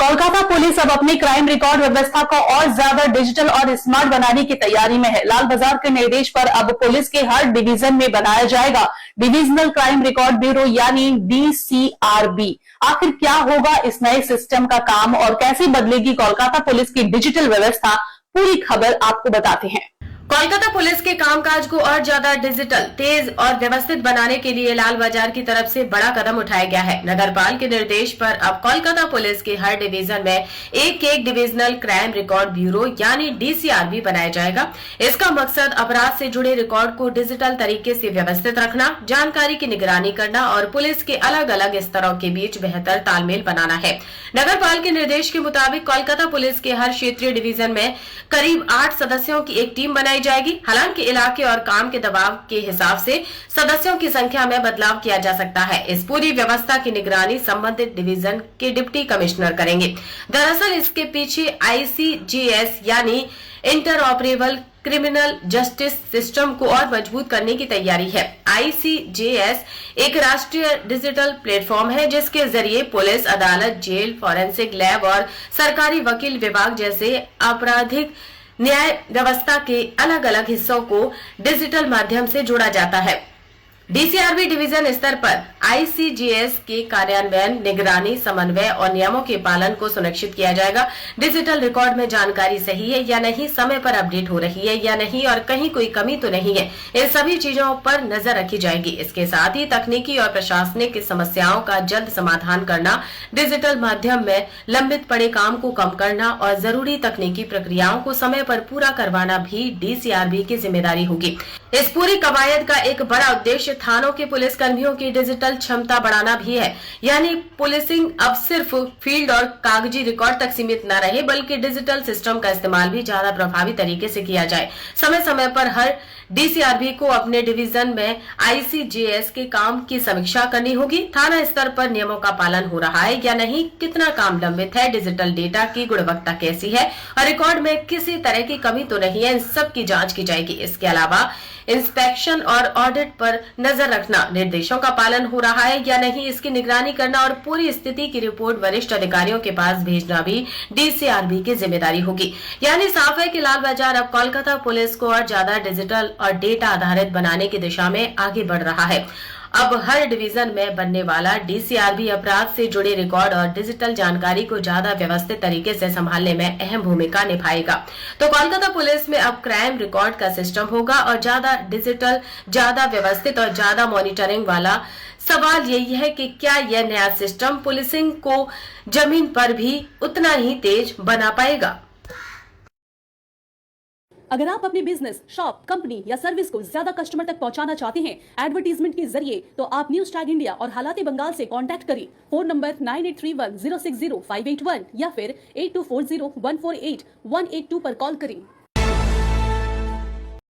Kolkata police अब अपनी crime record व्यवस्था को और ज्यादा डिजिटल और स्मार्ट बनाने की तैयारी में है। लाल बाजार के निर्देश पर अब पुलिस के हर डिवीजन में बनाया जाएगा डिविजनल क्राइम रिकॉर्ड ब्यूरो यानी DCRB। आखिर क्या होगा इस नए सिस्टम का काम और कैसे बदलेगी कोलकाता पुलिस की डिजिटल व्यवस्था, पूरी खबर आपको बताते हैं। कोलकाता पुलिस के कामकाज को और ज्यादा डिजिटल, तेज और व्यवस्थित बनाने के लिए लाल बाजार की तरफ से बड़ा कदम उठाया गया है। नगरपाल के निर्देश पर अब कोलकाता पुलिस के हर डिवीजन में एक डिविजनल क्राइम रिकॉर्ड ब्यूरो यानी DCRB बनाया जाएगा। इसका मकसद अपराध से जुड़े रिकॉर्ड को डिजिटल तरीके से व्यवस्थित रखना, जानकारी की निगरानी करना और पुलिस के अलग अलग स्तरों के बीच बेहतर तालमेल बनाना है। नगरपाल के निर्देश के मुताबिक कोलकाता पुलिस के हर क्षेत्रीय डिवीजन में करीब 8 सदस्यों की एक टीम बनाई जाएगी। हालांकि इलाके और काम के दबाव के हिसाब से सदस्यों की संख्या में बदलाव किया जा सकता है। इस पूरी व्यवस्था की निगरानी संबंधित डिवीजन के डिप्टी कमिश्नर करेंगे। दरअसल इसके पीछे ICJS यानी इंटरऑपरेबल क्रिमिनल जस्टिस सिस्टम को और मजबूत करने की तैयारी है। ICJS एक राष्ट्रीय डिजिटल प्लेटफॉर्म है जिसके जरिए पुलिस, अदालत, जेल, फॉरेंसिक लैब और सरकारी वकील विभाग जैसे आपराधिक न्याय व्यवस्था के अलग अलग हिस्सों को डिजिटल माध्यम से जोड़ा जाता है। DCRB डिवीजन स्तर पर ICJS के कार्यान्वयन, निगरानी, समन्वय और नियमों के पालन को सुनिश्चित किया जाएगा। डिजिटल रिकॉर्ड में जानकारी सही है या नहीं, समय पर अपडेट हो रही है या नहीं और कहीं कोई कमी तो नहीं है, इन सभी चीजों पर नजर रखी जाएगी। इसके साथ ही तकनीकी और प्रशासनिक समस्याओं का जल्द समाधान करना, डिजिटल माध्यम में लंबित पड़े काम को कम करना और जरूरी तकनीकी प्रक्रियाओं को समय पर पूरा करवाना भी DCRB की जिम्मेदारी होगी। इस पूरी कवायद का एक बड़ा उद्देश्य थानों के पुलिस कर्मियों की डिजिटल क्षमता बढ़ाना भी है, यानी पुलिसिंग अब सिर्फ फील्ड और कागजी रिकॉर्ड तक सीमित न रहे बल्कि डिजिटल सिस्टम का इस्तेमाल भी ज्यादा प्रभावी तरीके से किया जाए। समय समय पर हर DCRB को अपने डिवीजन में ICJS के काम की समीक्षा करनी होगी। थाना स्तर पर नियमों का पालन हो रहा है या नहीं, कितना काम लंबित है, डिजिटल डेटा की गुणवत्ता कैसी है और रिकॉर्ड में किसी तरह की कमी तो नहीं है, इन सब की जांच की जाएगी। इसके अलावा इंस्पेक्शन और ऑडिट पर नजर रखना, निर्देशों का पालन हो रहा है या नहीं, इसकी निगरानी करना और पूरी स्थिति की रिपोर्ट वरिष्ठ अधिकारियों के पास भेजना भी DCRB की जिम्मेदारी होगी। यानी साफ है कि लाल बाजार अब कोलकाता पुलिस को और ज्यादा डिजिटल और डेटा आधारित बनाने की दिशा में आगे बढ़ रहा है। अब हर डिवीजन में बनने वाला DCRB अपराध से जुड़े रिकॉर्ड और डिजिटल जानकारी को ज्यादा व्यवस्थित तरीके से संभालने में अहम भूमिका निभाएगा। तो कोलकाता पुलिस में अब क्राइम रिकॉर्ड का सिस्टम होगा और ज्यादा डिजिटल, ज्यादा व्यवस्थित और ज्यादा मॉनिटरिंग वाला। सवाल यही है कि क्या यह नया सिस्टम पुलिसिंग को जमीन पर भी उतना ही तेज बना पाएगा। अगर आप अपने बिजनेस, शॉप, कंपनी या सर्विस को ज्यादा कस्टमर तक पहुंचाना चाहते हैं एडवर्टीजमेंट के जरिए, तो आप न्यूज टैग इंडिया और हालाते बंगाल से कांटेक्ट करें। फोन नंबर 9831060581 या फिर 8240148182 पर कॉल करें।